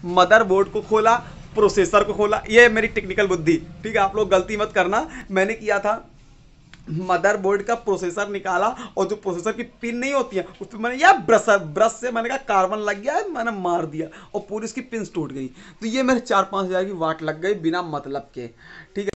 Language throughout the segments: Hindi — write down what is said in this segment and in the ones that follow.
मदरबोर्ड को खोला, प्रोसेसर को खोला। ये मेरी टेक्निकल बुद्धि, ठीक है, आप लोग गलती मत करना। मैंने किया था, मदरबोर्ड का प्रोसेसर निकाला और जो प्रोसेसर की पिन नहीं होती है उस पर मैंने यार ब्रश ब्रश से मैंने कहा कार्बन लग गया है, मैंने मार दिया और पूरी उसकी पिन टूट गई। तो ये मेरे 4-5 हज़ार की वाट लग गई बिना मतलब के। ठीक है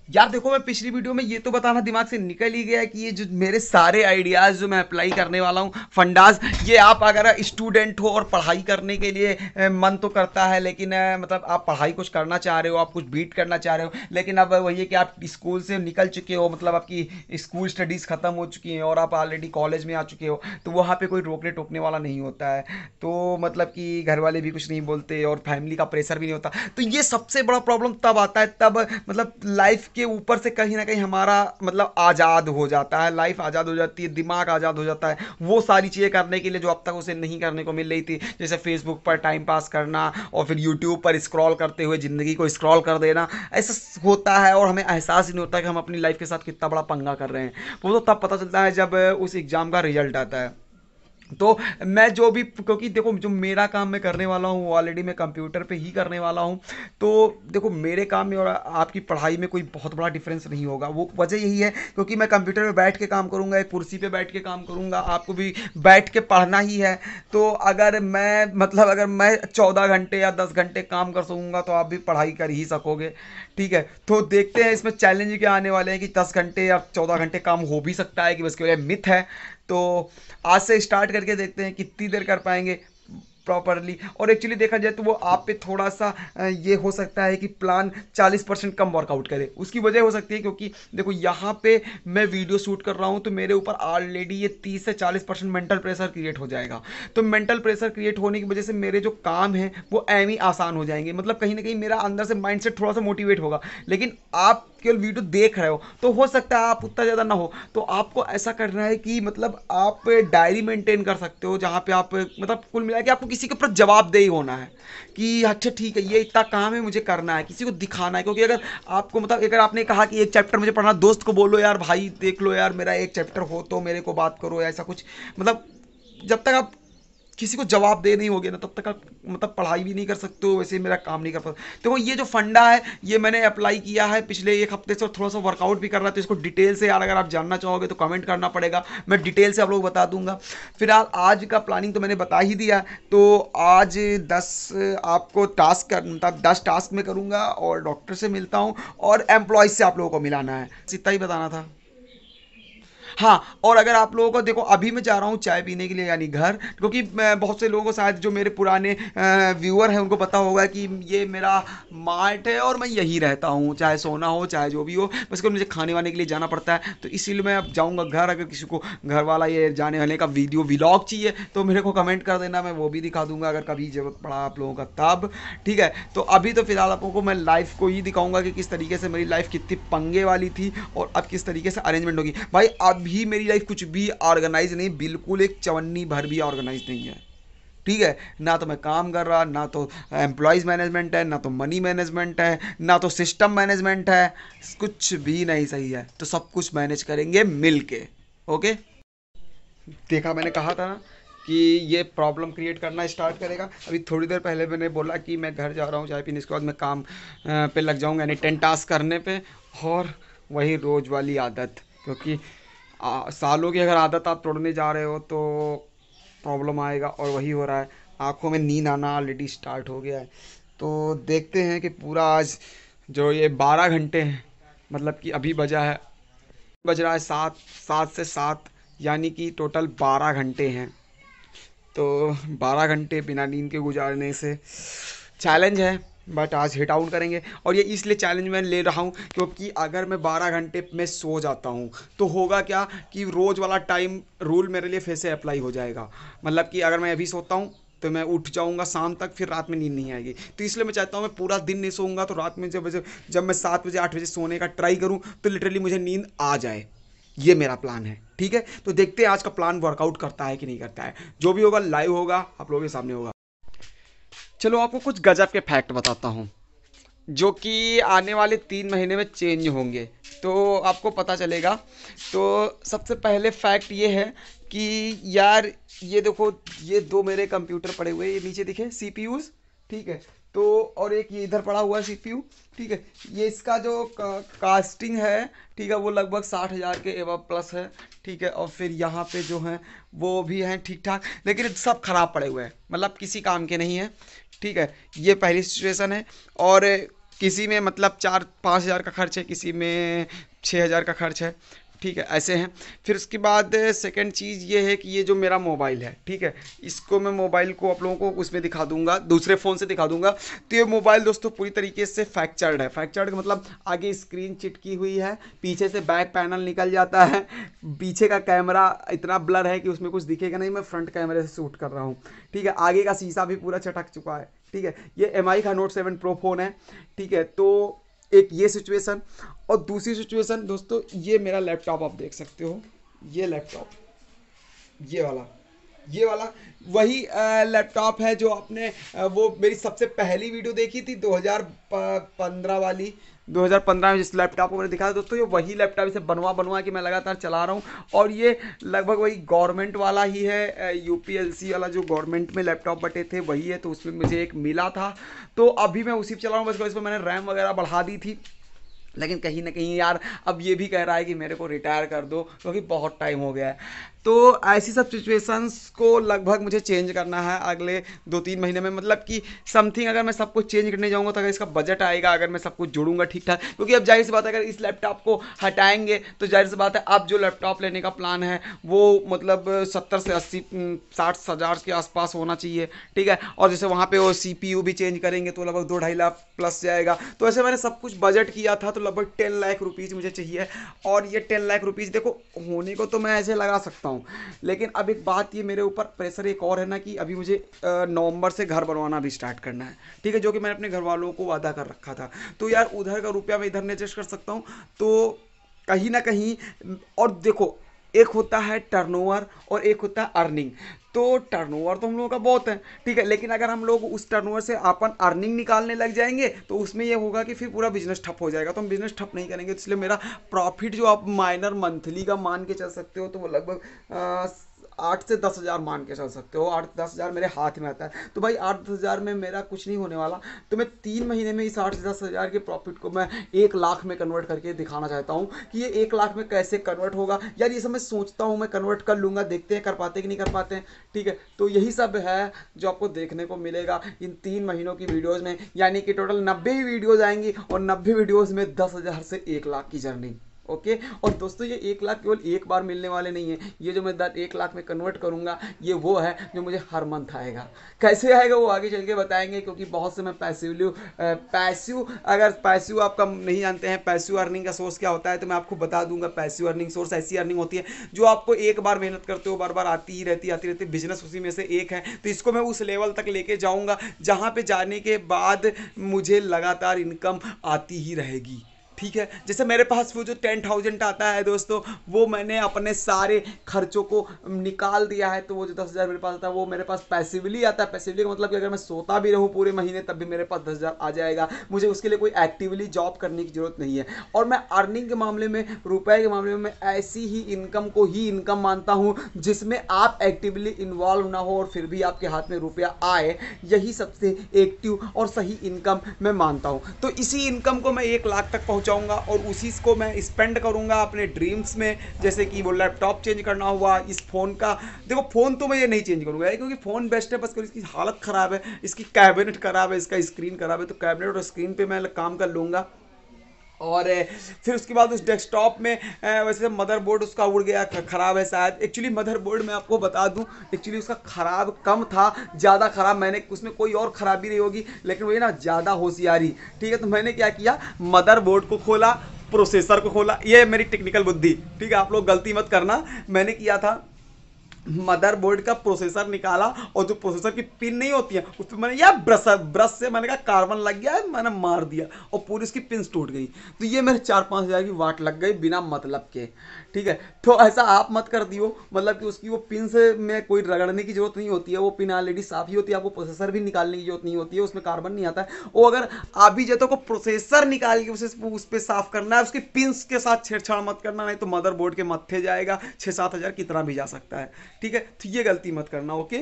यार, देखो मैं पिछली वीडियो में ये तो बताना दिमाग से निकल ही गया कि ये जो मेरे सारे आइडियाज़ जो मैं अप्लाई करने वाला हूँ फंडाज, ये आप अगर स्टूडेंट हो और पढ़ाई करने के लिए मन तो करता है, लेकिन मतलब आप पढ़ाई कुछ करना चाह रहे हो, आप कुछ बीट करना चाह रहे हो, लेकिन अब वही है कि आप स्कूल से निकल चुके हो, मतलब आपकी स्कूल स्टडीज़ ख़त्म हो चुकी हैं और आप ऑलरेडी कॉलेज में आ चुके हो, तो वहाँ पे कोई रोकने टोकने वाला नहीं होता है। तो मतलब कि घर वाले भी कुछ नहीं बोलते और फैमिली का प्रेशर भी नहीं होता। तो ये सबसे बड़ा प्रॉब्लम तब आता है, तब मतलब लाइफ के ऊपर से कहीं ना कहीं हमारा मतलब आज़ाद हो जाता है, लाइफ आज़ाद हो जाती है, दिमाग आज़ाद हो जाता है वो सारी चीज़ें करने के लिए जो अब तक उसे नहीं करने को मिल रही थी, जैसे फेसबुक पर टाइम पास करना और फिर यूट्यूब पर स्क्रॉल करते हुए ज़िंदगी को स्क्रॉल कर देना। ऐसा होता है और हमें एहसास ही नहीं होता कि हम अपनी लाइफ के साथ कितना बड़ा पंगा कर रहे हैं। वो तो तब पता चलता है जब उस एग्ज़ाम का रिजल्ट आता है। तो मैं जो भी, क्योंकि देखो जो मेरा काम मैं करने वाला हूँ वो ऑलरेडी मैं कंप्यूटर पे ही करने वाला हूँ। तो देखो मेरे काम में और आपकी पढ़ाई में कोई बहुत बड़ा डिफरेंस नहीं होगा। वो वजह यही है क्योंकि मैं कंप्यूटर पे बैठ के काम करूँगा, एक कुर्सी पे बैठ के काम करूँगा, आपको भी बैठ के पढ़ना ही है। तो अगर मैं मतलब अगर मैं 14 घंटे या 10 घंटे काम कर सकूँगा तो आप भी पढ़ाई कर ही सकोगे। ठीक है, तो देखते हैं इसमें चैलेंज क्या आने वाले हैं कि 10 घंटे या 14 घंटे काम हो भी सकता है कि बस केवल मिथ है। तो आज से स्टार्ट करके देखते हैं कितनी देर कर पाएंगे प्रॉपरली। और एक्चुअली देखा जाए तो वो आप पे थोड़ा सा ये हो सकता है कि प्लान 40% कम वर्कआउट करे। उसकी वजह हो सकती है क्योंकि देखो यहाँ पे मैं वीडियो शूट कर रहा हूँ तो मेरे ऊपर ऑलरेडी ये 30 से 40% मेंटल प्रेशर क्रिएट हो जाएगा। तो मेंटल प्रेशर क्रिएट होने की वजह से मेरे जो काम है वो एम ही आसान हो जाएंगे, मतलब कहीं ना कहीं मेरा अंदर से माइंड सेट थोड़ा सा मोटिवेट होगा। लेकिन आप केवल वीडियो देख रहे हो तो हो सकता है आप उतना ज़्यादा ना हो। तो आपको ऐसा करना है कि मतलब आप डायरी मेंटेन कर सकते हो जहाँ पे आप मतलब कुल मिला के आपको किसी के ऊपर जवाबदेही होना है कि अच्छा ठीक है ये इतना काम है मुझे करना है, किसी को दिखाना है। क्योंकि अगर आपको मतलब अगर आपने कहा कि एक चैप्टर मुझे पढ़ना, दोस्त को बोलो यार भाई देख लो यार मेरा एक चैप्टर हो तो मेरे को बात करो, ऐसा कुछ मतलब जब तक आप किसी को जवाब दे नहीं होगे ना तब तक आप मतलब पढ़ाई भी नहीं कर सकते हो, वैसे मेरा काम नहीं कर पाते। देखो ये जो फंडा है ये मैंने अप्लाई किया है पिछले एक हफ्ते से और थोड़ा सा वर्कआउट भी कर रहा है। तो इसको डिटेल से यार अगर आप जानना चाहोगे तो कमेंट करना पड़ेगा, मैं डिटेल से आप लोग बता दूंगा। फिलहाल आज का प्लानिंग तो मैंने बता ही दिया। तो आज 10 आपको टास्क कर मतलब 10 टास्क में करूंगा और डॉक्टर से मिलता हूँ और एम्प्लॉयज से आप लोगों को मिलाना है, इतना ही बताना था। हाँ, और अगर आप लोगों को देखो अभी मैं जा रहा हूँ चाय पीने के लिए यानी घर, क्योंकि बहुत से लोगों को शायद जो मेरे पुराने व्यूअर हैं उनको पता होगा कि ये मेरा मार्ट है और मैं यहीं रहता हूँ, चाहे सोना हो चाहे जो भी हो, बस कि मुझे खाने वाने के लिए जाना पड़ता है। तो इसीलिए मैं अब जाऊँगा घर। अगर किसी को घर वाला ये जाने वाने का वीडियो व्लॉग चाहिए तो मेरे को कमेंट कर देना, मैं वो भी दिखा दूंगा अगर कभी जरूरत पड़ा आप लोगों का तब। ठीक है, तो अभी तो फिलहाल आप लोगों को मैं लाइफ को ही दिखाऊंगा कि किस तरीके से मेरी लाइफ कितनी पंगे वाली थी और अब किस तरीके से अरेंजमेंट होगी। भाई अभी मेरी लाइफ कुछ भी ऑर्गेनाइज नहीं, बिल्कुल एक चवन्नी भर भी ऑर्गेनाइज नहीं है। ठीक है, ना तो मैं काम कर रहा, ना तो एम्प्लॉयज़ मैनेजमेंट है, ना तो मनी मैनेजमेंट है, ना तो सिस्टम मैनेजमेंट है, कुछ भी नहीं सही है। तो सब कुछ मैनेज करेंगे मिल के। ओके, देखा मैंने कहा था ना कि ये प्रॉब्लम क्रिएट करना स्टार्ट करेगा। अभी थोड़ी देर पहले मैंने बोला कि मैं घर जा रहा हूँ चाय पीने, इसके बाद मैं काम पे लग जाऊँगा यानी 10 टास्क करने पे। और वही रोज़ वाली आदत, क्योंकि सालों की अगर आदत आप तोड़ने जा रहे हो तो प्रॉब्लम आएगा और वही हो रहा है। आंखों में नींद आना ऑलरेडी स्टार्ट हो गया है। तो देखते हैं कि पूरा आज जो ये 12 घंटे हैं, मतलब कि अभी बज रहा है 7 से 7 यानी कि टोटल 12 घंटे हैं। तो 12 घंटे बिना नींद के गुजारने से चैलेंज है, बट आज हिट आउट करेंगे। और ये इसलिए चैलेंज मैं ले रहा हूँ क्योंकि अगर मैं 12 घंटे में सो जाता हूँ तो होगा क्या कि रोज़ वाला टाइम रूल मेरे लिए फिर से अप्लाई हो जाएगा। मतलब कि अगर मैं अभी सोता हूँ तो मैं उठ जाऊंगा शाम तक, फिर रात में नींद नहीं आएगी। तो इसलिए मैं चाहता हूँ मैं पूरा दिन नहीं सोऊंगा, तो रात में जब मैं 7 बजे 8 बजे सोने का ट्राई करूँ तो लिटरली मुझे नींद आ जाए। ये मेरा प्लान है। ठीक है, तो देखते हैं आज का प्लान वर्कआउट करता है कि नहीं करता है। जो भी होगा लाइव होगा, आप लोगों के सामने होगा। चलो आपको कुछ गजब के फैक्ट बताता हूँ जो कि आने वाले 3 महीने में चेंज होंगे, तो आपको पता चलेगा। तो सबसे पहले फैक्ट ये है कि यार ये देखो, ये दो मेरे कंप्यूटर पड़े हुए, ये नीचे दिखे सीपीयूज, ठीक है। तो और एक ये इधर पड़ा हुआ है सीपीयू, ठीक है। ये इसका जो कास्टिंग है, ठीक है, वो लगभग 60,000 के एवं प्लस है, ठीक है। और फिर यहाँ पे जो है वो भी हैं ठीक ठाक, लेकिन सब खराब पड़े हुए हैं, मतलब किसी काम के नहीं है, ठीक है। ये पहली सिचुएशन है। और किसी में मतलब 4-5 हज़ार का खर्च है, किसी में 6 हज़ार का खर्च है, ठीक है, ऐसे हैं। फिर उसके बाद सेकंड चीज़ ये है कि ये जो मेरा मोबाइल है, ठीक है, इसको मैं मोबाइल को आप लोगों को उसमें दिखा दूंगा, दूसरे फ़ोन से दिखा दूंगा। तो ये मोबाइल दोस्तों पूरी तरीके से फ्रैक्चर्ड है। फ्रैक्चर्ड का मतलब आगे स्क्रीन चिटकी हुई है, पीछे से बैक पैनल निकल जाता है, पीछे का कैमरा इतना ब्लर है कि उसमें कुछ दिखेगा नहीं, मैं फ्रंट कैमरे से शूट कर रहा हूँ, ठीक है। आगे का शीशा भी पूरा चटक चुका है, ठीक है। ये MI का Note 7 Pro फ़ोन है, ठीक है। तो एक ये सिचुएशन। और दूसरी सिचुएशन दोस्तों, ये मेरा लैपटॉप आप देख सकते हो, ये लैपटॉप, ये वाला वही लैपटॉप है जो आपने वो मेरी सबसे पहली वीडियो देखी थी 2015 वाली, 2015 में जिस लैपटॉप को मैंने दिखाया दोस्तों, ये वही लैपटॉप, इसे बनवा बनवा के मैं लगातार चला रहा हूँ। और ये लगभग वही गवर्नमेंट वाला ही है, UPLC वाला जो गवर्नमेंट में लैपटॉप बटे थे वही है। तो उसमें मुझे एक मिला था, तो अभी मैं उसी पे चला रहा हूँ। बस इसमें मैंने रैम वगैरह बढ़ा दी थी, लेकिन कहीं ना कहीं यार अब ये भी कह रहा है कि मेरे को रिटायर कर दो, क्योंकि बहुत टाइम हो गया है। तो ऐसी सब सिचुएशंस को लगभग मुझे चेंज करना है अगले 2-3 महीने में। मतलब कि समथिंग अगर मैं सब कुछ चेंज करने जाऊंगा तो अगर इसका बजट आएगा, अगर मैं सब कुछ जोड़ूंगा ठीक ठाक, क्योंकि अब जाहिर सी बात है अगर इस लैपटॉप को हटाएंगे तो जाहिर सी बात है अब जो लैपटॉप लेने का प्लान है वो मतलब 70 से 80 60 हज़ार के आसपास होना चाहिए, ठीक है। और जैसे वहाँ पे वो CPU भी चेंज करेंगे तो लगभग 2-2.5 लाख प्लस जाएगा। तो ऐसे मैंने सब कुछ बजट किया था, तो लगभग 10 लाख रुपीज़ मुझे चाहिए। और ये 10 लाख रुपीज़ देखो होने को तो मैं ऐसे लगा सकता हूँ, लेकिन अब एक बात, ये मेरे ऊपर प्रेशर एक और है ना कि अभी मुझे नवंबर से घर बनवाना भी स्टार्ट करना है, ठीक है, जो कि मैंने अपने घर वालों को वादा कर रखा था। तो यार उधर का रुपया मैं इधर नहीं एडजस्ट कर सकता हूँ, तो कहीं ना कहीं। और देखो, एक होता है टर्नओवर और एक होता है अर्निंग। तो टर्नओवर तो हम लोगों का बहुत है, ठीक है, लेकिन अगर हम लोग उस टर्नओवर से अपन अर्निंग निकालने लग जाएंगे तो उसमें ये होगा कि फिर पूरा बिजनेस ठप हो जाएगा। तो हम बिजनेस ठप नहीं करेंगे, तो इसलिए मेरा प्रॉफिट जो आप माइनर मंथली का मान के चल सकते हो, तो वो लगभग 8 से 10 हज़ार मान के चल सकते हो। 8-10 हज़ार मेरे हाथ में आता है, तो भाई 8-10 हज़ार में मेरा कुछ नहीं होने वाला। तो मैं 3 महीने में इस 8 से 10 हज़ार के प्रॉफिट को मैं 1 लाख में कन्वर्ट करके दिखाना चाहता हूँ कि ये 1 लाख में कैसे कन्वर्ट होगा। यार ये सब मैं सोचता हूँ, मैं कन्वर्ट कर लूँगा, देखते हैं कर पाते कि नहीं कर पाते हैं, ठीक है। तो यही सब है जो आपको देखने को मिलेगा इन 3 महीनों की वीडियोज़ में, यानी कि टोटल 90 ही वीडियोज़ आएंगी और 90 वीडियोज़ में 10 हज़ार से 1 लाख की जर्नी। ओके। और दोस्तों ये 1 लाख केवल एक बार मिलने वाले नहीं है, ये जो मैं 1 लाख में कन्वर्ट करूंगा ये वो है जो मुझे हर मंथ आएगा। कैसे आएगा वो आगे चल के बताएंगे, क्योंकि बहुत से मैं पैसिव अगर पैसिव आपका नहीं जानते हैं पैसिव अर्निंग का सोर्स क्या होता है, तो मैं आपको बता दूंगा। पैसिव अर्निंग सोर्स ऐसी अर्निंग होती है जो आपको एक बार मेहनत करते हो बार बार आती ही रहती बिजनेस उसी में से एक है। तो इसको मैं उस लेवल तक लेके जाऊंगा जहां पे जाने के बाद मुझे लगातार इनकम आती ही रहेगी, ठीक है। जैसे मेरे पास वो जो 10,000 आता है दोस्तों, वो मैंने अपने सारे खर्चों को निकाल दिया है। तो वो जो 10 हज़ार मेरे पास आता है वो मेरे पास पैसिवली आता है। पैसिवली का मतलब कि अगर मैं सोता भी रहूं पूरे महीने तब भी मेरे पास 10 हज़ार आ जाएगा, मुझे उसके लिए कोई एक्टिवली जॉब करने की जरूरत नहीं है। और मैं अर्निंग के मामले में, रुपए के मामले में, मैं ऐसी ही इनकम को ही इनकम मानता हूं जिसमें आप एक्टिवली इन्वॉल्व ना हो और फिर भी आपके हाथ में रुपया आए। यही सबसे एक्टिव और सही इनकम मैं मानता हूं। तो इसी इनकम को मैं 1 लाख तक पहुंचाऊंगा और उसी को मैं स्पेंड करूंगा अपने ड्रीम्स में, जैसे कि वो लैपटॉप चेंज करना हुआ, इस फ़ोन का। देखो फ़ोन तो मैं ये नहीं चेंज करूंगा क्योंकि फ़ोन बेस्ट है, बस इसकी हालत ख़राब है, इसकी कैबिनेट ख़राब है, इसका स्क्रीन ख़राब है। तो कैबिनेट और स्क्रीन पे मैं काम कर लूँगा। और फिर उसके बाद उस डेस्कटॉप में वैसे मदरबोर्ड उसका उड़ गया, ख़राब है शायद। एक्चुअली मदरबोर्ड मैं आपको बता दूं, एक्चुअली उसका ख़राब कम था, ज़्यादा ख़राब मैंने, उसमें कोई और ख़राबी नहीं होगी, लेकिन वही ना ज़्यादा होशियारी, ठीक है। तो मैंने क्या किया, मदरबोर्ड को खोला, प्रोसेसर को खोला, ये मेरी टेक्निकल बुद्धि, ठीक है, आप लोग गलती मत करना। मैंने किया था मदरबोर्ड का प्रोसेसर निकाला और जो प्रोसेसर की पिन नहीं होती है उस पर मैंने यार ब्रश से मैंने कहा कार्बन लग गया है, मैंने मार दिया और पूरी उसकी पिन टूट गई। तो ये मेरे 4-5 हज़ार की वाट लग गई बिना मतलब के, ठीक है। तो ऐसा आप मत कर दियो, मतलब कि उसकी वो पिन से में कोई रगड़ने की जरूरत नहीं होती है, वो पिन ऑलरेडी साफ ही होती है, आपको प्रोसेसर भी निकालने की जरूरत नहीं होती है, उसमें कार्बन नहीं आता है। वो अगर आप भी जैसे को प्रोसेसर निकाल के उस पर साफ करना है, उसकी पिन के साथ छेड़छाड़ मत करना, नहीं तो मदरबोर्ड के मत्थे जाएगा, 6-7 हज़ार कितना भी जा सकता है, ठीक है। तो ये गलती मत करना, ओके,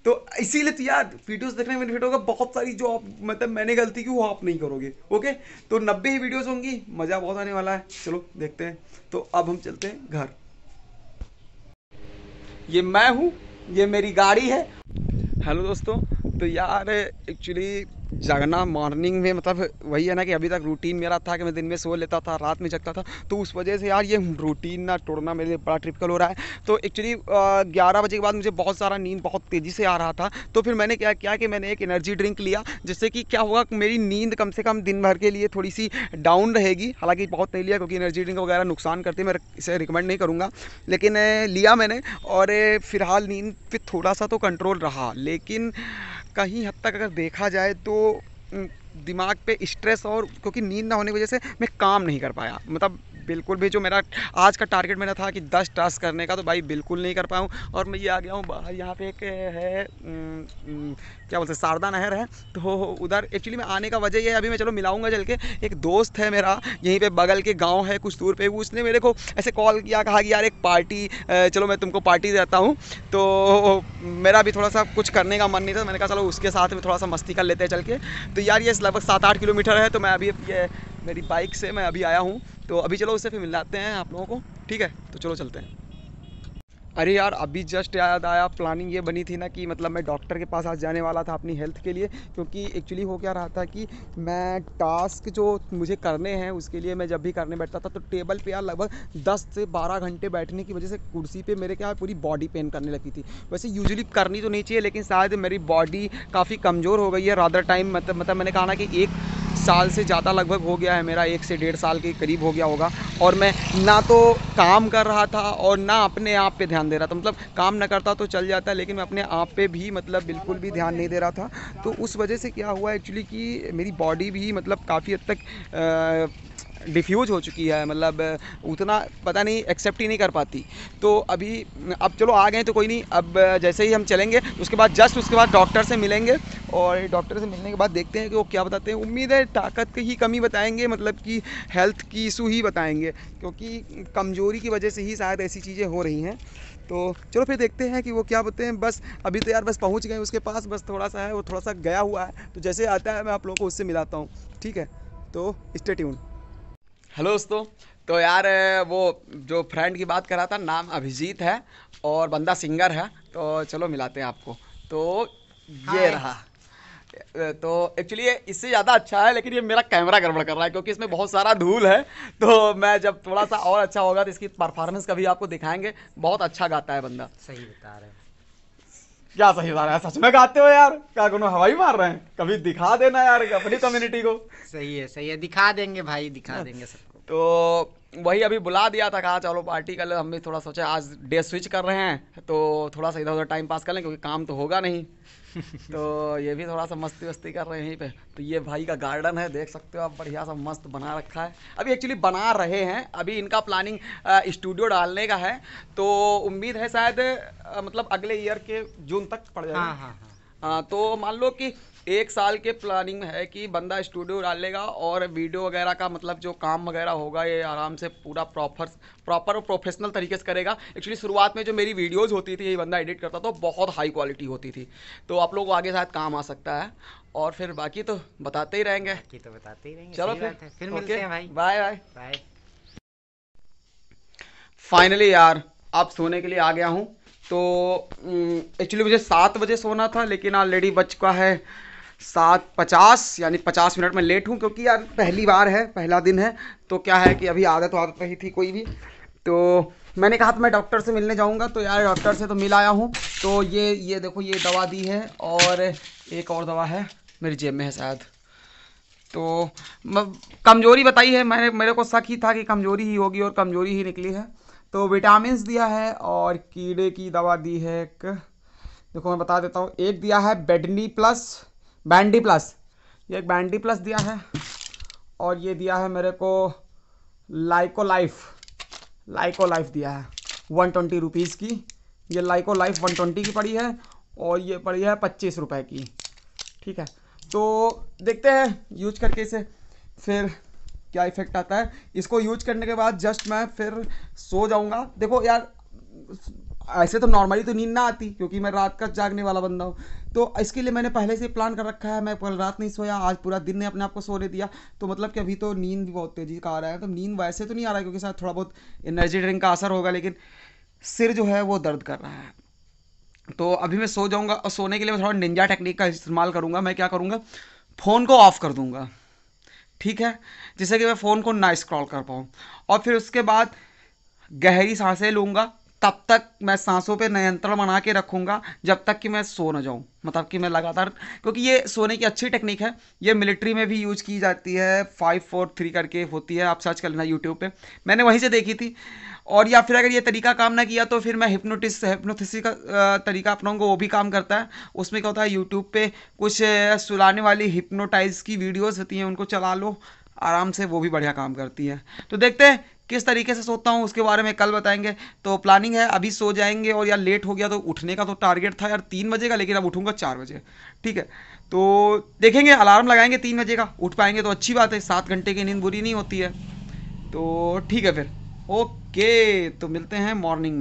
तो इसीलिए तो यार वीडियोस देखने में बेनिफिट होगा बहुत सारी, जो आप मतलब मैंने गलती की वो आप नहीं करोगे। ओके, तो 90 ही वीडियोस होंगी, मज़ा बहुत आने वाला है। चलो देखते हैं। तो अब हम चलते हैं घर। ये मैं हूँ, ये मेरी गाड़ी है। हेलो दोस्तों, तो यार एक्चुअली जगना मॉर्निंग में मतलब वही है ना कि अभी तक रूटीन मेरा था कि मैं दिन में सो लेता था, रात में जगता था, तो उस वजह से यार ये रूटीन ना तोड़ना मेरे लिए बड़ा टिपिकल हो रहा है। तो एक्चुअली 11 बजे के बाद मुझे बहुत सारा नींद बहुत तेज़ी से आ रहा था, तो फिर मैंने क्या किया कि मैंने एक एनर्जी ड्रिंक लिया, जिससे कि क्या होगा, मेरी नींद कम से कम दिन भर के लिए थोड़ी सी डाउन रहेगी। हालांकि बहुत नहीं लिया क्योंकि एनर्जी ड्रिंक वगैरह नुकसान करती है, मैं इसे रिकमेंड नहीं करूँगा, लेकिन लिया मैंने। और फिलहाल नींद पे थोड़ा सा तो कंट्रोल रहा, लेकिन कहीं हद तक अगर देखा जाए तो दिमाग पे स्ट्रेस, और क्योंकि नींद ना होने की वजह से मैं काम नहीं कर पाया, मतलब बिल्कुल भी। जो मेरा आज का टारगेट मेरा था कि 10 टास्क करने का, तो भाई बिल्कुल नहीं कर पाया हूँ। और मैं ये आ गया हूँ बाहर, यहाँ पे एक है क्या बोलते हैं, शारदा नहर है, तो उधर एक्चुअली मैं आने का वजह ये है, अभी मैं चलो मिलाऊंगा चल के। एक दोस्त है मेरा, यहीं पे बगल के गांव है कुछ दूर पे, उसने मेरे को ऐसे कॉल किया, कहा कि यार एक पार्टी, चलो मैं तुमको पार्टी देता हूँ। तो मेरा भी थोड़ा सा कुछ करने का मन नहीं था, मैंने कहा चलो उसके साथ में थोड़ा सा मस्ती कर लेते हैं चल के। तो यार ये लगभग 7-8 किलोमीटर है, तो मैं अभी ये मेरी बाइक से मैं अभी आया हूँ, तो अभी चलो उससे फिर मिलाते हैं आप लोगों को, ठीक है? तो चलो चलते हैं। अरे यार अभी जस्ट याद आया, प्लानिंग ये बनी थी ना कि मतलब मैं डॉक्टर के पास आज जाने वाला था अपनी हेल्थ के लिए, क्योंकि एक्चुअली हो क्या रहा था कि मैं टास्क जो मुझे करने हैं उसके लिए मैं जब भी करने बैठता था तो टेबल पे यार लगभग 10 से 12 घंटे बैठने की वजह से कुर्सी पे मेरे क्या पूरी बॉडी पेन करने लगी थी। वैसे यूजुअली करनी तो नहीं चाहिए, लेकिन शायद मेरी बॉडी काफ़ी कमज़ोर हो गई है रादर टाइम, मतलब मैंने कहा ना कि 1 साल से ज़्यादा लगभग हो गया है मेरा, 1 से 1.5 साल के करीब हो गया होगा। और मैं ना तो काम कर रहा था और ना अपने आप पे ध्यान दे रहा था, मतलब काम ना करता तो चल जाता, लेकिन मैं अपने आप पे भी मतलब बिल्कुल भी ध्यान नहीं दे रहा था। तो उस वजह से क्या हुआ एक्चुअली कि मेरी बॉडी भी मतलब काफ़ी हद तक डिफ्यूज हो चुकी है, मतलब उतना पता नहीं एक्सेप्ट ही नहीं कर पाती। तो अभी अब चलो आ गए तो कोई नहीं, अब जैसे ही हम चलेंगे उसके बाद उसके बाद डॉक्टर से मिलेंगे, और डॉक्टर से मिलने के बाद देखते हैं कि वो क्या बताते हैं। उम्मीद है ताकत की ही कमी बताएंगे, मतलब कि हेल्थ की इशू ही बताएंगे, क्योंकि कमज़ोरी की वजह से ही शायद ऐसी चीज़ें हो रही हैं। तो चलो फिर देखते हैं कि वो क्या बोलते हैं। बस अभी तो यार बस पहुंच गए उसके पास, बस थोड़ा सा है, वो थोड़ा सा गया हुआ है, तो जैसे आता है मैं आप लोगों को उससे मिलाता हूँ, ठीक है? तो स्टे ट्यून। हेलो दोस्तों, तो यार वो जो फ्रेंड की बात कर रहा था, नाम अभिजीत है और बंदा सिंगर है, तो चलो मिलाते हैं आपको। तो ये हाय। रहा। तो एक्चुअली ये इससे ज़्यादा अच्छा है, लेकिन ये मेरा कैमरा गड़बड़ कर रहा है क्योंकि इसमें बहुत सारा धूल है। तो मैं जब थोड़ा सा और अच्छा होगा तो इसकी परफॉर्मेंस कभी आपको दिखाएंगे। बहुत अच्छा गाता है बंदा। सही बता रहे हो। क्या सही बता रहा है? सच में गाते हो यार? क्या कोनो हवाई मार रहे हैं? कभी दिखा देना यार अपनी कम्युनिटी को। सही है, दिखा देंगे भाई, दिखा देंगे सबको। तो वही अभी बुला दिया था, कहा चलो पार्टी कर लो। हम भी थोड़ा सोचे आज डे स्विच कर रहे हैं, तो थोड़ा सा इधर उधर टाइम पास कर लें, क्योंकि काम तो होगा नहीं। तो ये भी थोड़ा सा मस्ती वस्ती कर रहे हैं यहीं पे। तो ये भाई का गार्डन है, देख सकते हो आप, बढ़िया सा मस्त बना रखा है। अभी एक्चुअली बना रहे हैं, अभी इनका प्लानिंग स्टूडियो डालने का है। तो उम्मीद है शायद मतलब अगले ईयर के जून तक पड़ हाँ जाएगा। हाँ हाँ। तो मान लो कि 1 साल के प्लानिंग है कि बंदा स्टूडियो डालेगा, और वीडियो वगैरह का मतलब जो काम वगैरह होगा ये आराम से पूरा प्रॉपर और प्रोफेशनल तरीके से करेगा। एक्चुअली शुरुआत में जो मेरी वीडियोस होती थी, यही बंदा एडिट करता था, बहुत हाई क्वालिटी होती थी। तो आप लोगों को आगे शायद काम आ सकता है, और फिर बाकी तो बताते ही रहेंगे। बाकी तो बताते ही रहेंगे, चलो सही बात है। फिर ओके, मिलते हैं भाई। Bye bye. बाय। फाइनली यार अब सोने के लिए आ गया हूँ। तो एक्चुअली मुझे 7 बजे सोना था, लेकिन ऑलरेडी बज चुका है 7:50, यानी 50 मिनट में लेट हूँ, क्योंकि यार पहली बार है, पहला दिन है। तो क्या है कि अभी आदत नहीं थी कोई भी। तो मैंने कहा था मैं डॉक्टर से मिलने जाऊँगा, तो यार डॉक्टर से तो मिल आया हूँ। तो ये देखो, ये दवा दी है, और एक और दवा है मेरी जेब में है शायद। तो कमजोरी बताई है, मेरे को शक ही था कि कमजोरी ही होगी, और कमजोरी ही निकली है। तो विटामिन दिया है, और कीड़े की दवा दी है एक। देखो मैं बता देता हूँ, एक दिया है बैंडी प्लस, ये एक बैंडी प्लस दिया है। और ये दिया है मेरे को लाइको लाइफ दिया है 120 रुपीज़ की। ये लाइको लाइफ 120 की पड़ी है, और ये पड़ी है 25 रुपये की, ठीक है? तो देखते हैं यूज करके इसे, फिर क्या इफेक्ट आता है। इसको यूज करने के बाद जस्ट मैं फिर सो जाऊंगा। देखो यार ऐसे तो नॉर्मली तो नींद ना आती क्योंकि मैं रात का जागने वाला बंदा हूँ। तो इसके लिए मैंने पहले से प्लान कर रखा है। मैं कल रात नहीं सोया, आज पूरा दिन ने अपने आप को सोने दिया। तो मतलब कि अभी तो नींद भी बहुत तेज़ी का आ रहा है। तो नींद वैसे तो नहीं आ रहा है क्योंकि शायद थोड़ा बहुत एनर्जी ड्रिंक का असर होगा, लेकिन सिर जो है वो दर्द कर रहा है। तो अभी मैं सो जाऊंगा और सोने के लिए मैं थोड़ा निंजा टेक्निक का इस्तेमाल करूंगा। मैं क्या करूंगा, फ़ोन को ऑफ कर दूंगा, ठीक है, जिससे कि मैं फ़ोन को ना स्क्रॉल कर पाऊँ। और फिर उसके बाद गहरी सांसें लूंगा। तब तक मैं सांसों पे नियंत्रण बना के रखूंगा जब तक कि मैं सो ना जाऊं। मतलब कि मैं लगातार, क्योंकि ये सोने की अच्छी टेक्निक है, ये मिलिट्री में भी यूज की जाती है। 5-4-3 करके होती है, आप सर्च कर लेना यूट्यूब पे, मैंने वहीं से देखी थी। और या फिर अगर ये तरीका काम ना किया तो फिर मैं हिप्नोथिस का तरीका अपनाऊंगा, वो भी काम करता है। उसमें क्या होता है, यूट्यूब पे कुछ सुलाने वाली हिप्नोटाइज की वीडियोस होती हैं, उनको चला लो आराम से, वो भी बढ़िया काम करती है। तो देखते हैं किस तरीके से सोता हूँ, उसके बारे में कल बताएंगे। तो प्लानिंग है अभी सो जाएंगे, और यार लेट हो गया तो उठने का तो टारगेट था यार 3 बजे का, लेकिन अब उठूंगा 4 बजे, ठीक है। तो देखेंगे, अलार्म लगाएंगे 3 बजे का, उठ पाएंगे तो अच्छी बात है, 7 घंटे की नींद बुरी नहीं होती है। तो ठीक है फिर, ओके, तो मिलते हैं मॉर्निंग में।